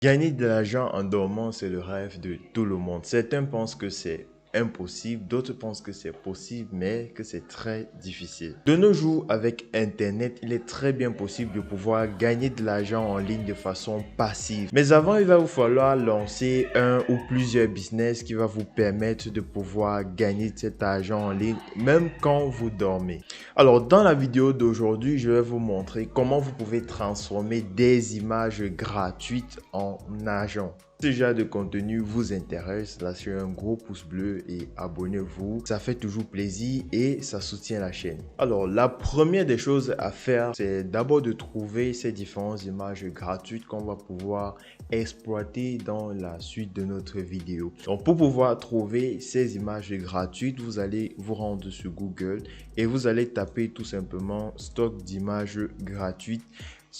Gagner de l'argent en dormant, c'est le rêve de tout le monde. Certains pensent que c'est impossible, d'autres pensent que c'est possible, mais que c'est très difficile. De nos jours, avec Internet, il est très bien possible de pouvoir gagner de l'argent en ligne de façon passive. Mais avant, il va vous falloir lancer un ou plusieurs business qui va vous permettre de pouvoir gagner cet argent en ligne, même quand vous dormez. Alors, dans la vidéo d'aujourd'hui, je vais vous montrer comment vous pouvez transformer des images gratuites en argent. Si ce genre de contenu vous intéresse, lâchez un gros pouce bleu et abonnez-vous. Ça fait toujours plaisir et ça soutient la chaîne. Alors, la première des choses à faire, c'est d'abord de trouver ces différentes images gratuites qu'on va pouvoir exploiter dans la suite de notre vidéo. Donc, pour pouvoir trouver ces images gratuites, vous allez vous rendre sur Google et vous allez taper tout simplement stock d'images gratuites.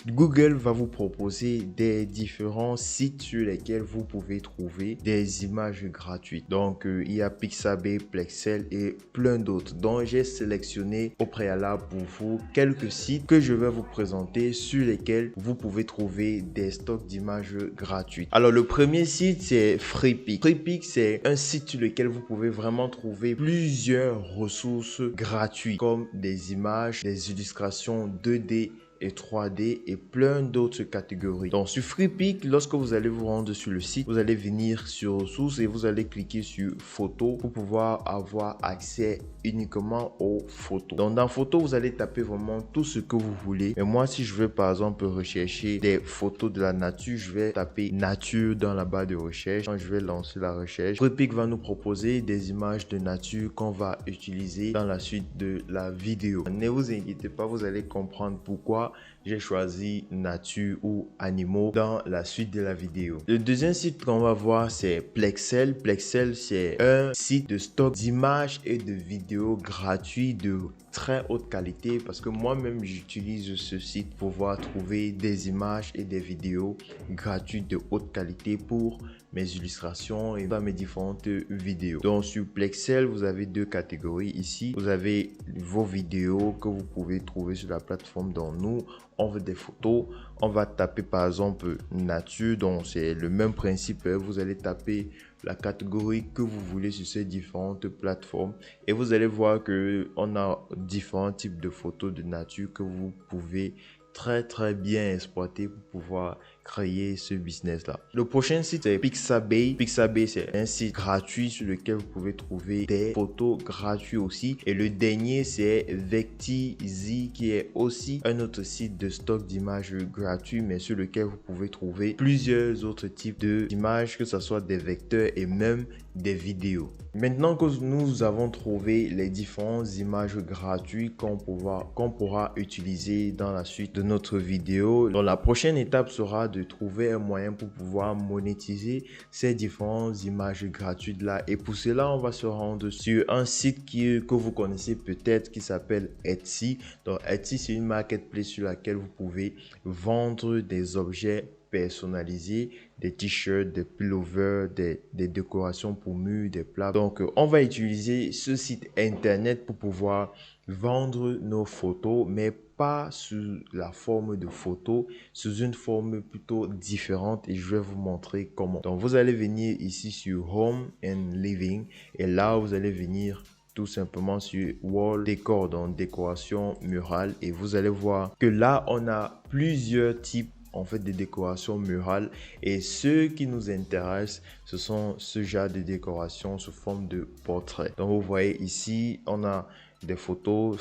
Google va vous proposer des différents sites sur lesquels vous pouvez trouver des images gratuites. Donc, il y a Pixabay, Plexel et plein d'autres. Donc, j'ai sélectionné au préalable pour vous quelques sites que je vais vous présenter sur lesquels vous pouvez trouver des stocks d'images gratuites. Alors, le premier site, c'est Freepik. Freepik, c'est un site sur lequel vous pouvez vraiment trouver plusieurs ressources gratuites comme des images, des illustrations 2D et 3D et plein d'autres catégories. Donc sur Freepik, lorsque vous allez vous rendre sur le site, vous allez venir sur ressources et vous allez cliquer sur photos pour pouvoir avoir accès uniquement aux photos. Donc dans photos, vous allez taper vraiment tout ce que vous voulez. Et moi, si je veux par exemple rechercher des photos de la nature, je vais taper nature dans la barre de recherche. Quand je vais lancer la recherche, Freepik va nous proposer des images de nature qu'on va utiliser dans la suite de la vidéo. Ne vous inquiétez pas, vous allez comprendre pourquoi j'ai choisi nature ou animaux dans la suite de la vidéo. Le deuxième site qu'on va voir, c'est Plexel. Plexel, c'est un site de stock d'images et de vidéos gratuits de très haute qualité parce que moi-même j'utilise ce site pour pouvoir trouver des images et des vidéos gratuites de haute qualité pour mes illustrations et dans mes différentes vidéos. Donc sur Plexel, vous avez deux catégories ici. Vous avez vos vidéos que vous pouvez trouver sur la plateforme dont nous on veut des photos. On va taper par exemple nature, donc c'est le même principe. Vous allez taper la catégorie que vous voulez sur ces différentes plateformes et vous allez voir que on a différents types de photos de nature que vous pouvez très bien exploiter pour pouvoir créer ce business là. Le prochain site c'est Pixabay. Pixabay, c'est un site gratuit sur lequel vous pouvez trouver des photos gratuites aussi. Et le dernier c'est Vectizi qui est aussi un autre site de stock d'images gratuits mais sur lequel vous pouvez trouver plusieurs autres types d'images, que ce soit des vecteurs et même des vidéos. Maintenant que nous avons trouvé les différentes images gratuites qu'on pourra utiliser dans la suite de notre vidéo, donc la prochaine étape sera de trouver un moyen pour pouvoir monétiser ces différentes images gratuites là. Et pour cela, on va se rendre sur un site que vous connaissez peut-être qui s'appelle Etsy. Donc Etsy, c'est une marketplace sur laquelle vous pouvez vendre des objets personnalisés, des t-shirts, des pullovers, des décorations pour murs, des plats. Donc, on va utiliser ce site internet pour pouvoir vendre nos photos, mais pas sous la forme de photos, sous une forme plutôt différente et je vais vous montrer comment. Donc, vous allez venir ici sur Home and Living et là, vous allez venir tout simplement sur Wall Decor, donc décoration murale et vous allez voir que là, on a plusieurs types en fait des décorations murales et ce qui nous intéresse ce sont ce genre de décoration sous forme de portrait. Donc vous voyez ici on a des photos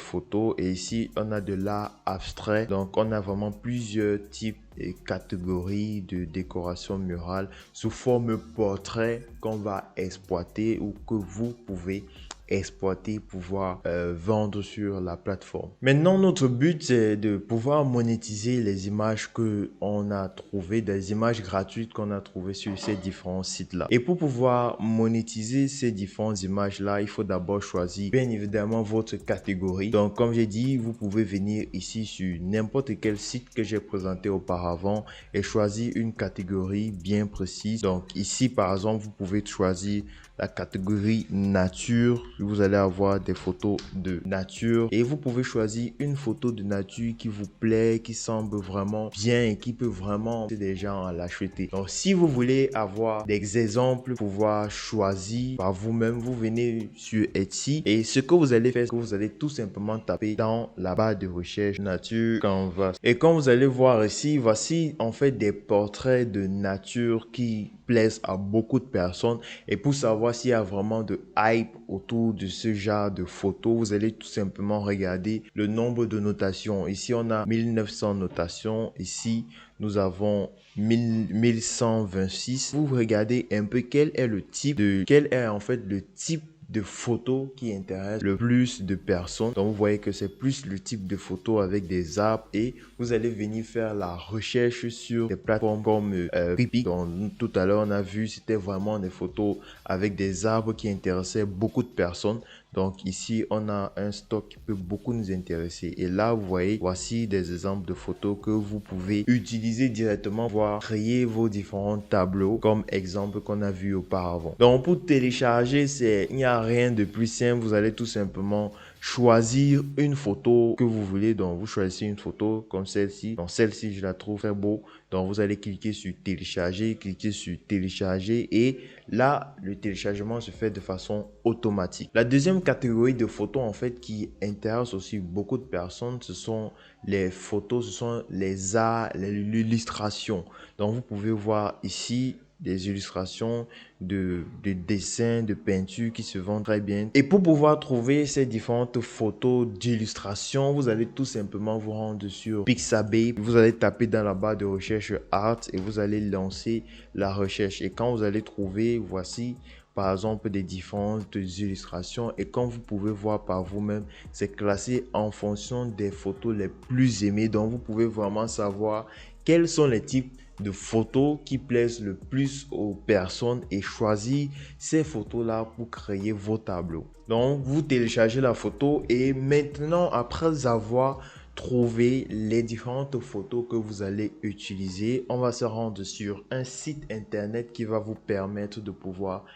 et ici on a de l'art abstrait. Donc on a vraiment plusieurs types et catégories de décoration murale sous forme portrait qu'on va exploiter ou que vous pouvez exploiter, pouvoir vendre sur la plateforme. Maintenant, notre but, c'est de pouvoir monétiser les images que on a trouvées, des images gratuites qu'on a trouvées sur ces différents sites-là. Et pour pouvoir monétiser ces différentes images-là, il faut d'abord choisir bien évidemment votre catégorie. Donc, comme j'ai dit, vous pouvez venir ici sur n'importe quel site que j'ai présenté auparavant et choisir une catégorie bien précise. Donc, ici, par exemple, vous pouvez choisir la catégorie nature. vous allez avoir des photos de nature et vous pouvez choisir une photo de nature qui vous plaît, qui semble vraiment bien et qui peut vraiment aider des gens à l'acheter. Donc si vous voulez avoir des exemples, pouvoir choisir par vous-même, vous venez sur Etsy et ce que vous allez faire, c'est que vous allez tout simplement taper dans la barre de recherche nature canvas. Et quand vous allez voir ici, voici en fait des portraits de nature qui plaisent à beaucoup de personnes. Et pour savoir s'il y a vraiment de hype autour de ce genre de photos, vous allez tout simplement regarder le nombre de notations. Ici, on a 1900 notations. Ici, nous avons 1126. Vous regardez un peu quel est en fait le type de photos qui intéresse le plus de personnes. Donc vous voyez que c'est plus le type de photos avec des arbres et vous allez venir faire la recherche sur des plateformes comme Picpik. Donc tout à l'heure on a vu c'était vraiment des photos avec des arbres qui intéressaient beaucoup de personnes. Donc ici on a un stock qui peut beaucoup nous intéresser et là vous voyez voici des exemples de photos que vous pouvez utiliser directement, voire créer vos différents tableaux comme exemple qu'on a vu auparavant. Donc pour télécharger, il n'y a rien de plus simple. Vous allez tout simplement choisir une photo que vous voulez. Donc vous choisissez une photo comme celle-ci. Donc celle-ci je la trouve très beau. Donc vous allez cliquer sur télécharger, cliquer sur télécharger et là le téléchargement se fait de façon automatique. La deuxième catégorie de photos en fait qui intéresse aussi beaucoup de personnes, ce sont les photos, ce sont les arts, l'illustration. Donc vous pouvez voir ici des illustrations de dessins, de peintures qui se vendent très bien. Et pour pouvoir trouver ces différentes photos d'illustration, vous allez tout simplement vous rendre sur Pixabay. Vous allez taper dans la barre de recherche art et vous allez lancer la recherche. Et quand vous allez trouver, voici par exemple des différentes illustrations et comme vous pouvez voir par vous-même, c'est classé en fonction des photos les plus aimées. Donc vous pouvez vraiment savoir quels sont les types de photos qui plaisent le plus aux personnes et choisir ces photos-là pour créer vos tableaux. Donc, vous téléchargez la photo et maintenant, après avoir trouvé les différentes photos que vous allez utiliser, on va se rendre sur un site internet qui va vous permettre de pouvoir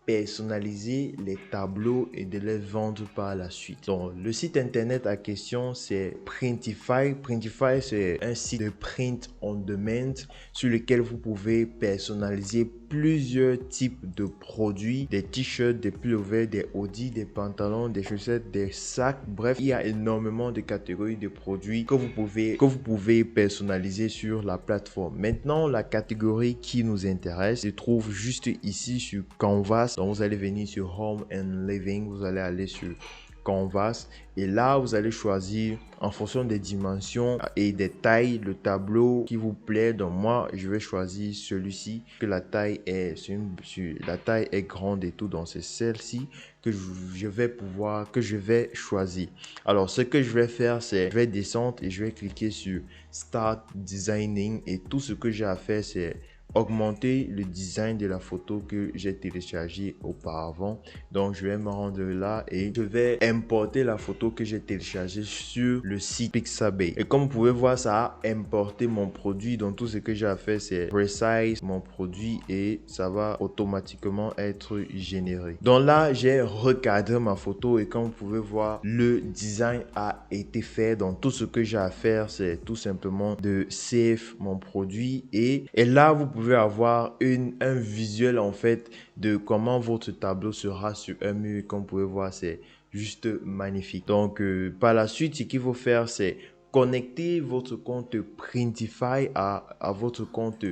personnaliser les tableaux et de les vendre par la suite. Donc, le site internet à question, c'est Printify. Printify, c'est un site de print on demand sur lequel vous pouvez personnaliser plusieurs types de produits, des t-shirts, des pullovers, des hoodies, des pantalons, des chaussettes, des sacs. Bref, il y a énormément de catégories de produits que vous pouvez personnaliser sur la plateforme. Maintenant, la catégorie qui nous intéresse se trouve juste ici sur Canvas. Donc, vous allez venir sur Home and Living, vous allez aller sur Canvas et là vous allez choisir en fonction des dimensions et des tailles le tableau qui vous plaît. Donc moi je vais choisir celui-ci que la taille est grande et tout, donc c'est celle-ci que je vais choisir. Alors ce que je vais faire, c'est je vais descendre et je vais cliquer sur Start Designing et tout ce que j'ai à faire c'est augmenter le design de la photo que j'ai téléchargée auparavant. Donc je vais me rendre là et je vais importer la photo que j'ai téléchargée sur le site Pixabay. Et comme vous pouvez voir, ça a importé mon produit. Donc tout ce que j'ai à faire, c'est resize mon produit et ça va automatiquement être généré. Donc là, j'ai recadré ma photo et comme vous pouvez voir, le design a été fait. Donc tout ce que j'ai à faire, c'est tout simplement de save mon produit et là, vous pouvez avoir un visuel en fait de comment votre tableau sera sur un mur. Comme vous pouvez voir, c'est juste magnifique. Donc par la suite, ce qu'il faut faire, c'est connecter votre compte Printify à votre compte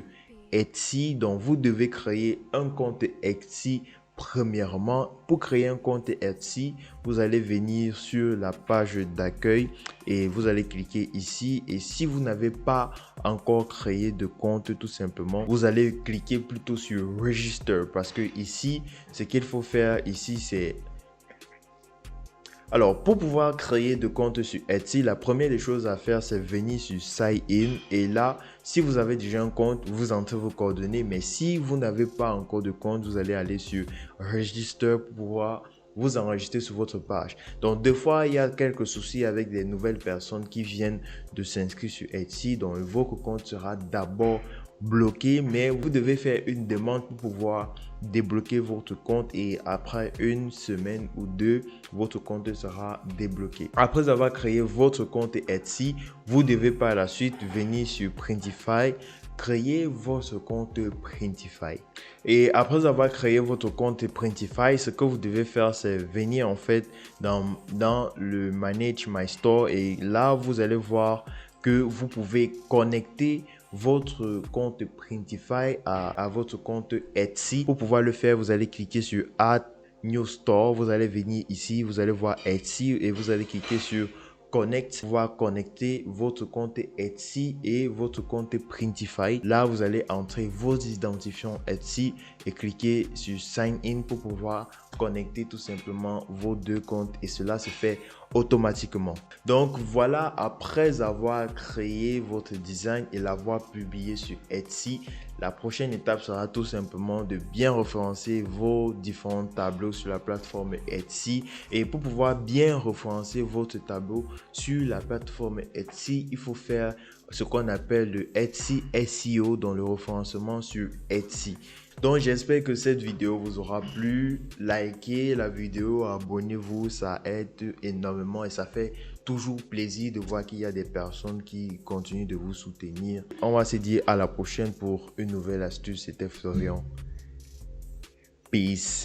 Etsy. Donc vous devez créer un compte Etsy. Premièrement, pour créer un compte Etsy, vous allez venir sur la page d'accueil et vous allez cliquer ici. Et si vous n'avez pas encore créé de compte, tout simplement, vous allez cliquer plutôt sur Register parce que ici, ce qu'il faut faire ici, c'est... Alors, pour pouvoir créer de compte sur Etsy, la première des choses à faire, c'est venir sur Sign In. Et là, si vous avez déjà un compte, vous entrez vos coordonnées. Mais si vous n'avez pas encore de compte, vous allez aller sur Register pour pouvoir vous enregistrer sur votre page. Donc, des fois, il y a quelques soucis avec des nouvelles personnes qui viennent de s'inscrire sur Etsy. Donc, votre compte sera d'abord bloqué, mais vous devez faire une demande pour pouvoir débloquer votre compte et après une semaine ou deux, votre compte sera débloqué. Après avoir créé votre compte Etsy, vous devez par la suite venir sur Printify, créer votre compte Printify. Et après avoir créé votre compte Printify, ce que vous devez faire, c'est venir en fait dans le Manage My Store et là, vous allez voir que vous pouvez connecter votre compte Printify à votre compte Etsy. Pour pouvoir le faire, vous allez cliquer sur Add New Store. Vous allez venir ici, vous allez voir Etsy et vous allez cliquer sur Connect, pouvoir connecter votre compte Etsy et votre compte Printify. Là, vous allez entrer vos identifiants Etsy et cliquer sur Sign In pour pouvoir connecter tout simplement vos deux comptes et cela se fait automatiquement. Donc voilà, après avoir créé votre design et l'avoir publié sur Etsy, la prochaine étape sera tout simplement de bien référencer vos différents tableaux sur la plateforme Etsy. Et pour pouvoir bien référencer votre tableau sur la plateforme Etsy, il faut faire ce qu'on appelle le Etsy SEO dans le référencement sur Etsy. Donc j'espère que cette vidéo vous aura plu. Likez la vidéo, abonnez-vous, ça aide énormément et ça fait toujours plaisir de voir qu'il y a des personnes qui continuent de vous soutenir. On va se dire à la prochaine pour une nouvelle astuce. C'était Florian. Peace.